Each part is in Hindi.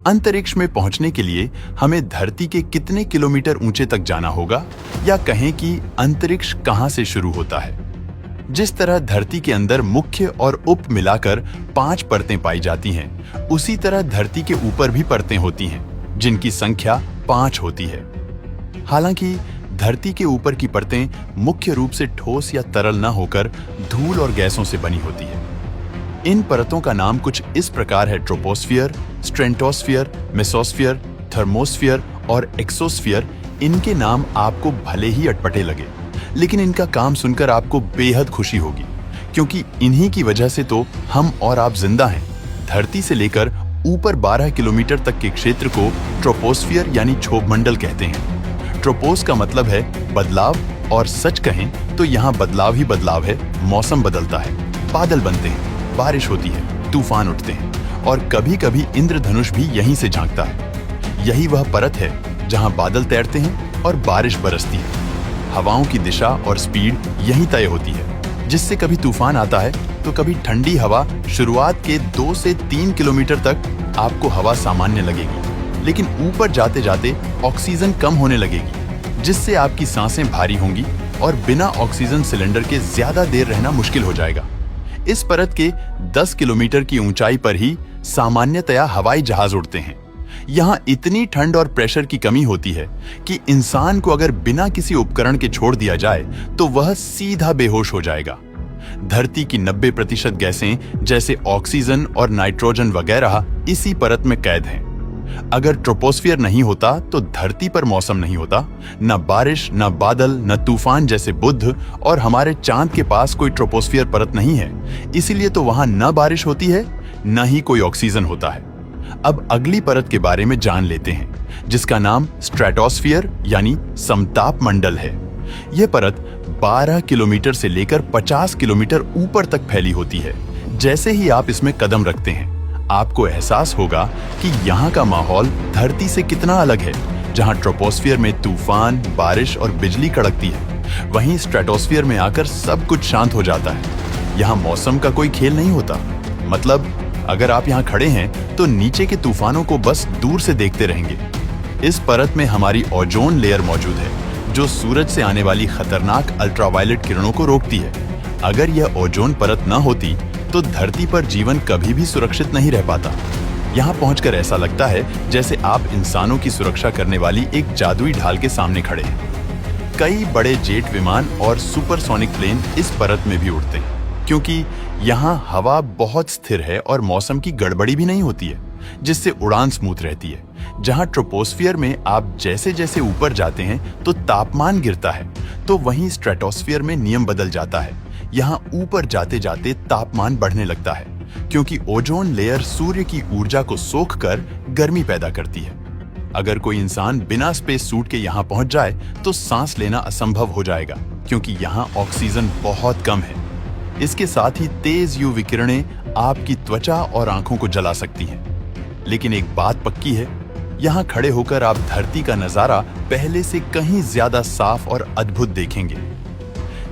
अंतरिक्ष में पहुंचने के लिए हमें धरती के कितने किलोमीटर ऊंचे तक जाना होगा, या कहें कि अंतरिक्ष कहां से शुरू होता है। जिस तरह धरती के अंदर मुख्य और उप मिलाकर 5 परतें पाई जाती हैं, उसी तरह धरती के ऊपर भी परतें होती हैं, जिनकी संख्या 5 होती है। हालांकि धरती के ऊपर की परतें मुख्य रूप से ठोस या तरल न होकर धूल और गैसों से बनी होती है। इन परतों का नाम कुछ इस प्रकार है: ट्रोपोस्फियर, स्ट्रेटोस्फियर, मेसोस्फियर, थर्मोस्फियर और एक्सोस्फियर। इनके नाम आपको भले ही अटपटे लगे, लेकिन इनका काम सुनकर आपको बेहद खुशी होगी, क्योंकि इन्हीं की वजह से तो हम और आप जिंदा हैं। धरती से लेकर ऊपर 12 किलोमीटर तक के क्षेत्र को ट्रोपोस्फियर यानी क्षोभमंडल कहते हैं। ट्रोपोस का मतलब है बदलाव, और सच कहें तो यहाँ बदलाव ही बदलाव है। मौसम बदलता है, बादल बनते हैं, बारिश होती है, तूफान उठते हैं, और कभी कभी इंद्रधनुष भी यहीं से झांकता है। यही वह परत है जहां बादल तैरते हैं और बारिश बरसती है। हवाओं की दिशा और स्पीड यहीं तय होती है, जिससे कभी तूफान आता है तो कभी ठंडी हवा। शुरुआत के 2 से 3 किलोमीटर तक आपको हवा सामान्य लगेगी, लेकिन ऊपर जाते जाते ऑक्सीजन कम होने लगेगी, जिससे आपकी सांसें भारी होंगी और बिना ऑक्सीजन सिलेंडर के ज्यादा देर रहना मुश्किल हो जाएगा। इस परत के 10 किलोमीटर की ऊंचाई पर ही सामान्यतया हवाई जहाज उड़ते हैं। यहाँ इतनी ठंड और प्रेशर की कमी होती है कि इंसान को अगर बिना किसी उपकरण के छोड़ दिया जाए तो वह सीधा बेहोश हो जाएगा। धरती की 90% गैसें जैसे ऑक्सीजन और नाइट्रोजन वगैरह इसी परत में कैद हैं। अगर ट्रोपोस्फियर नहीं होता तो धरती पर मौसम नहीं होता, न बारिश, न बादल, न तूफान जैसे बुध, और हमारे चांद के पास कोई ट्रोपोस्फियर परत नहीं है, इसीलिए तो वहां न बारिश होती है न ही कोई ऑक्सीजन होता है। अब अगली परत के बारे में जान लेते हैं, जिसका नाम स्ट्रेटोस्फियर यानी समताप मंडल है। यह परत 12 किलोमीटर से लेकर 50 किलोमीटर ऊपर तक फैली होती है। जैसे ही आप इसमें कदम रखते हैं, आपको एहसास होगा कि यहाँ का माहौल धरती से कितना अलग है। जहाँ ट्रोपोस्फियर में तूफान, बारिश और बिजली कड़कती है, वहीं स्ट्रेटोस्फियर में आकर सब कुछ शांत हो जाता है। यहाँ मौसम का कोई खेल नहीं होता। मतलब अगर आप यहाँ खड़े हैं तो नीचे के तूफानों को बस दूर से देखते रहेंगे। इस परत में हमारी ओजोन लेयर मौजूद है, जो सूरज से आने वाली खतरनाक अल्ट्रावायलेट किरणों को रोकती है। अगर यह ओजोन परत न होती तो धरती पर जीवन कभी भी सुरक्षित नहीं रह पाता। यहाँ पहुंचकर ऐसा लगता है जैसे आप इंसानों की सुरक्षा करने वाली एक जादुई ढाल के सामने खड़े हैं। कई बड़े जेट विमान और सुपरसोनिक प्लेन इस परत में भी उड़ते हैं, क्योंकि यहाँ हवा बहुत स्थिर है और मौसम की गड़बड़ी भी नहीं होती है, जिससे उड़ान स्मूथ रहती है। जहाँ ट्रोपोस्फियर में आप जैसे जैसे ऊपर जाते हैं तो तापमान गिरता है, तो वहीं स्ट्रेटोस्फियर में नियम बदल जाता है। यहाँ ऊपर जाते जाते तापमान बढ़ने लगता है, क्योंकि ओजोन लेयर सूर्य की ऊर्जा को सोखकर गर्मी पैदा करती है। अगर कोई इंसान बिना स्पेस सूट के यहाँ पहुंच जाए तो सांस लेना असंभव हो जाएगा, क्योंकि यहाँ ऑक्सीजन बहुत कम है। इसके साथ ही तेज यूवी किरणें आपकी त्वचा और आंखों को जला सकती हैं। लेकिन एक बात पक्की है, यहाँ खड़े होकर आप धरती का नजारा पहले से कहीं ज्यादा साफ और अद्भुत देखेंगे।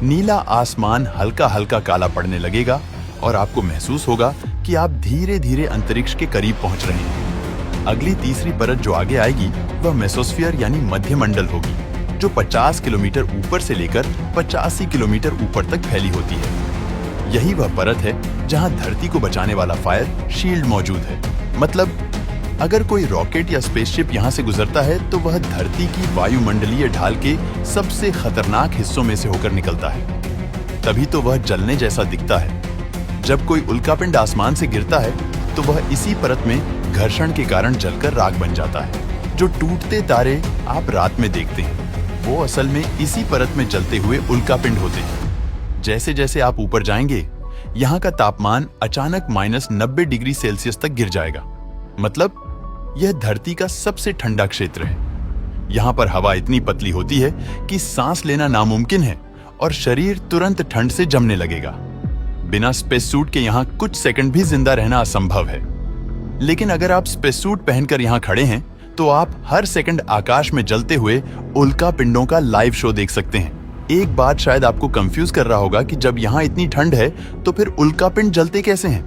नीला आसमान हल्का हल्का काला पड़ने लगेगा और आपको महसूस होगा कि आप धीरे धीरे अंतरिक्ष के करीब पहुंच रहे हैं। अगली तीसरी परत जो आगे आएगी वह मेसोस्फियर यानी मध्य मंडल होगी, जो 50 किलोमीटर ऊपर से लेकर 85 किलोमीटर ऊपर तक फैली होती है। यही वह परत है जहां धरती को बचाने वाला फायर शील्ड मौजूद है। मतलब अगर कोई रॉकेट या स्पेसशिप यहाँ से गुजरता है तो वह धरती की वायुमंडलीय ढाल के सबसे खतरनाक हिस्सों में से होकर निकलता है। तभी तो वह जलने जैसा दिखता है। जब कोई उल्कापिंड आसमान से गिरता है तो वह इसी परत में घर्षण के कारण जलकर राख बन जाता है। जो टूटते तारे आप रात में देखते हैं, वो असल में इसी परत में जलते हुए उल्कापिंड होते हैं। जैसे जैसे आप ऊपर जाएंगे, यहाँ का तापमान अचानक -90 डिग्री सेल्सियस तक गिर जाएगा। मतलब यह धरती का सबसे ठंडा क्षेत्र है। यहाँ पर हवा इतनी पतली होती है कि सांस लेना नामुमकिन है और शरीर तुरंत ठंड से जमने लगेगा। बिना स्पेस सूट के यहाँ कुछ सेकंड भी जिंदा रहना असंभव है। लेकिन अगर आप स्पेस सूट पहनकर यहाँ खड़े हैं तो आप हर सेकंड आकाश में जलते हुए उल्का पिंडों का लाइव शो देख सकते हैं। एक बात शायद आपको कंफ्यूज कर रहा होगा कि जब यहाँ इतनी ठंड है तो फिर उल्का पिंड जलते कैसे हैं?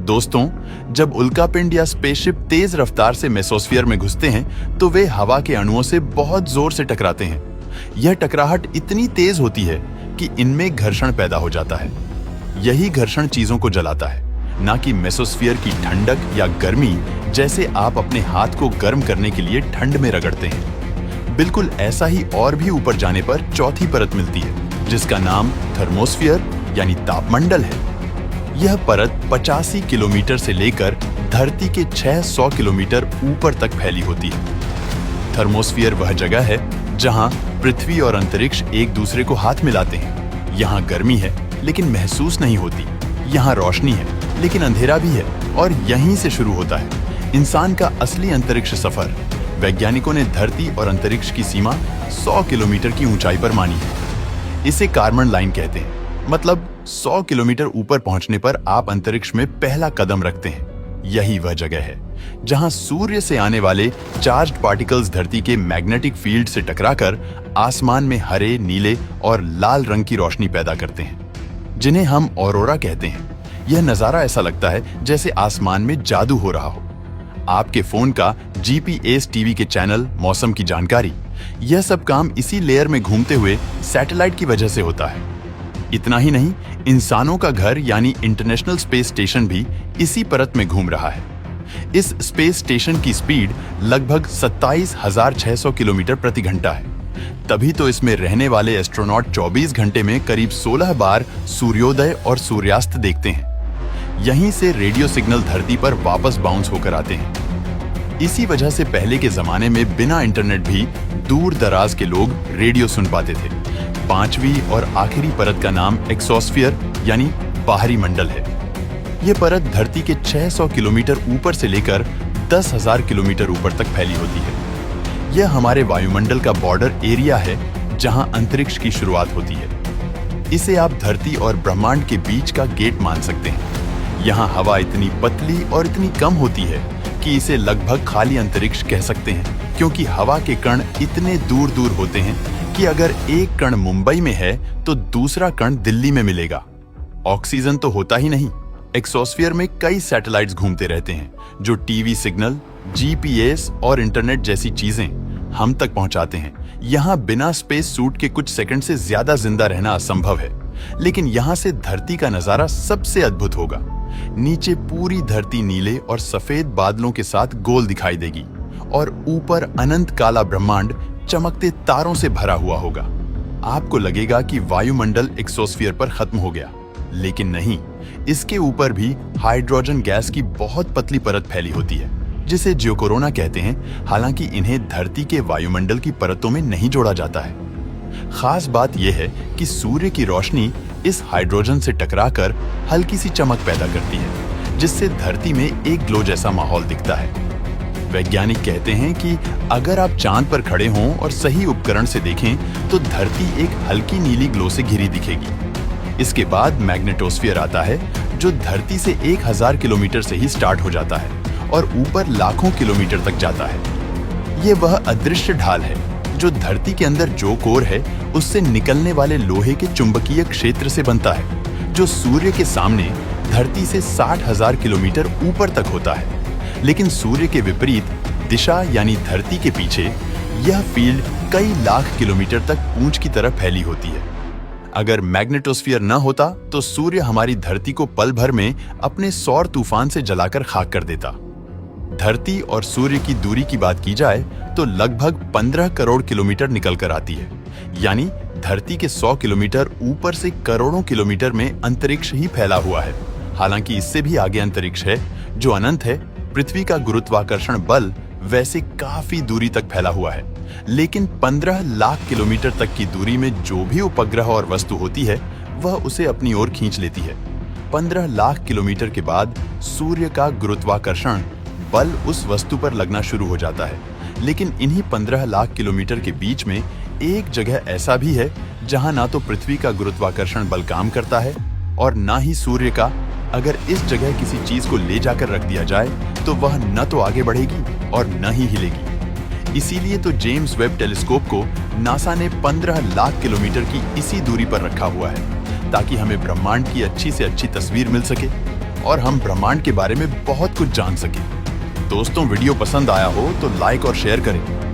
दोस्तों, जब उल्कापिंड या स्पेसशिप तेज रफ्तार से मेसोस्फीयर में घुसते हैं तो वे हवा के अणुओं से बहुत जोर से टकराते हैं। यह टकराहट इतनी तेज होती है कि इनमें घर्षण पैदा हो जाता है। यही घर्षण चीजों को जलाता है, ना कि मेसोस्फीयर की ठंडक या गर्मी, जैसे आप अपने हाथ को गर्म करने के लिए ठंड में रगड़ते हैं। बिल्कुल ऐसा ही और भी ऊपर जाने पर चौथी परत मिलती है, जिसका नाम थर्मोस्फीयर यानी तापमंडल है। यह परत 85 किलोमीटर से लेकर धरती के 600 किलोमीटर ऊपर तक फैली होती है। थर्मोस्फीयर वह जगह है जहां पृथ्वी और अंतरिक्ष एक दूसरे को हाथ मिलाते हैं। यहाँ गर्मी है लेकिन महसूस नहीं होती, यहाँ रोशनी है लेकिन अंधेरा भी है, और यहीं से शुरू होता है इंसान का असली अंतरिक्ष सफर। वैज्ञानिकों ने धरती और अंतरिक्ष की सीमा 100 किलोमीटर की ऊंचाई पर मानी है। इसे कार्बन लाइन कहते हैं, मतलब 100 किलोमीटर ऊपर पहुंचने पर आप अंतरिक्ष में पहला कदम रखते हैं। यही वह जगह है जहां सूर्य से आने वाले चार्ज्ड पार्टिकल्स धरती के मैग्नेटिक फील्ड से टकराकर आसमान में हरे, नीले और लाल रंग की रोशनी पैदा करते हैं, जिन्हें हम ऑरोरा कहते हैं। यह नजारा ऐसा लगता है जैसे आसमान में जादू हो रहा हो। आपके फोन का जीपीएस, टीवी के चैनल, मौसम की जानकारी, यह सब काम इसी लेयर में घूमते हुए सैटेलाइट की वजह से होता है। इतना ही नहीं, इंसानों का घर यानी इंटरनेशनल स्पेस स्टेशन भी इसी परत में घूम रहा है। इस स्पेस स्टेशन की स्पीड लगभग 27,600 किलोमीटर प्रति घंटा है। तभी तो इसमें रहने वाले एस्ट्रोनॉट 24 घंटे में करीब 16 बार सूर्योदय और सूर्यास्त देखते हैं। यहीं से रेडियो सिग्नल धरती पर वापस बाउंस होकर आते हैं। इसी वजह से पहले के जमाने में बिना इंटरनेट भी दूर दराज के लोग रेडियो सुन पाते थे। 5वीं और आखिरी परत का नाम एक्सोस्फीयर यानी बाहरी मंडल है। यह परत धरती के 600 किलोमीटर ऊपर से लेकर 10,000 किलोमीटर ऊपर तक फैली होती है। यह हमारे वायुमंडल का बॉर्डर एरिया है जहां अंतरिक्ष की शुरुआत होती है। इसे आप धरती और ब्रह्मांड के बीच का गेट मान सकते हैं। यहाँ हवा इतनी पतली और इतनी कम होती है कि इसे लगभग खाली अंतरिक्ष कह सकते हैं, क्योंकि हवा के कण इतने दूर दूर होते हैं कि अगर एक कण मुंबई में है तो दूसरा कण दिल्ली में मिलेगा। ऑक्सीजन तो होता ही नहीं। एक्सोस्फीयर में कई सैटेलाइट्स घूमते रहते हैं जो टीवी सिग्नल, जीपीएस और इंटरनेट जैसी चीजें हम तक पहुंचाते हैं। यहाँ बिना स्पेस सूट के कुछ सेकंड से ज्यादा जिंदा रहना असंभव है, लेकिन यहाँ से धरती का नजारा सबसे अद्भुत होगा। नीचे पूरी धरती नीले और सफेद बादलों के साथ गोल दिखाई देगी और ऊपर अनंत काला ब्रह्मांड चमकते तारों से भरा हुआ होगा। आपको लगेगा कि वायुमंडल एक्सोस्फीयर पर खत्म हो गया, लेकिन नहीं, इसके ऊपर भी हाइड्रोजन गैस की बहुत पतली परत फैली होती है, जिसे जियोकोरोना कहते हैं। हालांकि इन्हें धरती के वायुमंडल की परतों में नहीं जोड़ा जाता है। खास बात यह है कि सूर्य की रोशनी इस हाइड्रोजन से टकराकर हल्की सी चमक पैदा करती है, जिससे धरती में एक ग्लो जैसा माहौल दिखता है। वैज्ञानिक कहते हैं कि अगर आप चांद पर खड़े हों और सही उपकरण से देखें तो धरती एक हल्की नीली ग्लो से घिरी दिखेगी। इसके बाद मैग्नेटोस्फीयर आता है, जो धरती से 1000 किलोमीटर से ही स्टार्ट हो जाता है और ऊपर लाखों किलोमीटर तक जाता है। ये वह अदृश्य ढाल है जो धरती के अंदर जो कोर है उससे निकलने वाले लोहे के चुंबकीय क्षेत्र से बनता है, जो सूर्य के सामने धरती से 60,000 किलोमीटर ऊपर तक होता है। लेकिन सूर्य के विपरीत दिशा यानी धरती के पीछे यह फील्ड कई लाख किलोमीटर तक पूंछ की तरफ फैली होती है। अगर मैग्नेटोस्फीयर न होता तो सूर्य हमारी धरती को पल भर में अपने सौर तूफान से जलाकर खाक कर देता। धरती और सूर्य की दूरी की बात की जाए तो लगभग 15 करोड़ किलोमीटर निकल कर आती है, यानी धरती के 100 किलोमीटर ऊपर से करोड़ों किलोमीटर में अंतरिक्ष ही फैला हुआ है। हालांकि इससे भी आगे अंतरिक्ष है जो अनंत है। पृथ्वी का गुरुत्वाकर्षण बल वैसे काफी दूरी तक फैला हुआ है, लेकिन 15 लाख किलोमीटर तक की दूरी में जो भी उपग्रह और वस्तु होती है वह उसे अपनी ओर खींच लेती है। 15 लाख किलोमीटर के बाद सूर्य का गुरुत्वाकर्षण बल उस वस्तु पर लगना शुरू हो जाता है। लेकिन इन्हीं 15 लाख किलोमीटर के बीच में एक जगह ऐसा भी है जहां ना तो पृथ्वी का गुरुत्वाकर्षण बल काम करता है और ना ही सूर्य का। अगर इस जगह किसी चीज को ले जाकर रख दिया जाए तो वह न तो आगे बढ़ेगी और न ही हिलेगी। इसीलिए तो जेम्स वेब टेलीस्कोप को नासा ने 15 लाख किलोमीटर की इसी दूरी पर रखा हुआ है, ताकि हमें ब्रह्मांड की अच्छी से अच्छी तस्वीर मिल सके और हम ब्रह्मांड के बारे में बहुत कुछ जान सकें। दोस्तों, वीडियो पसंद आया हो तो लाइक और शेयर करें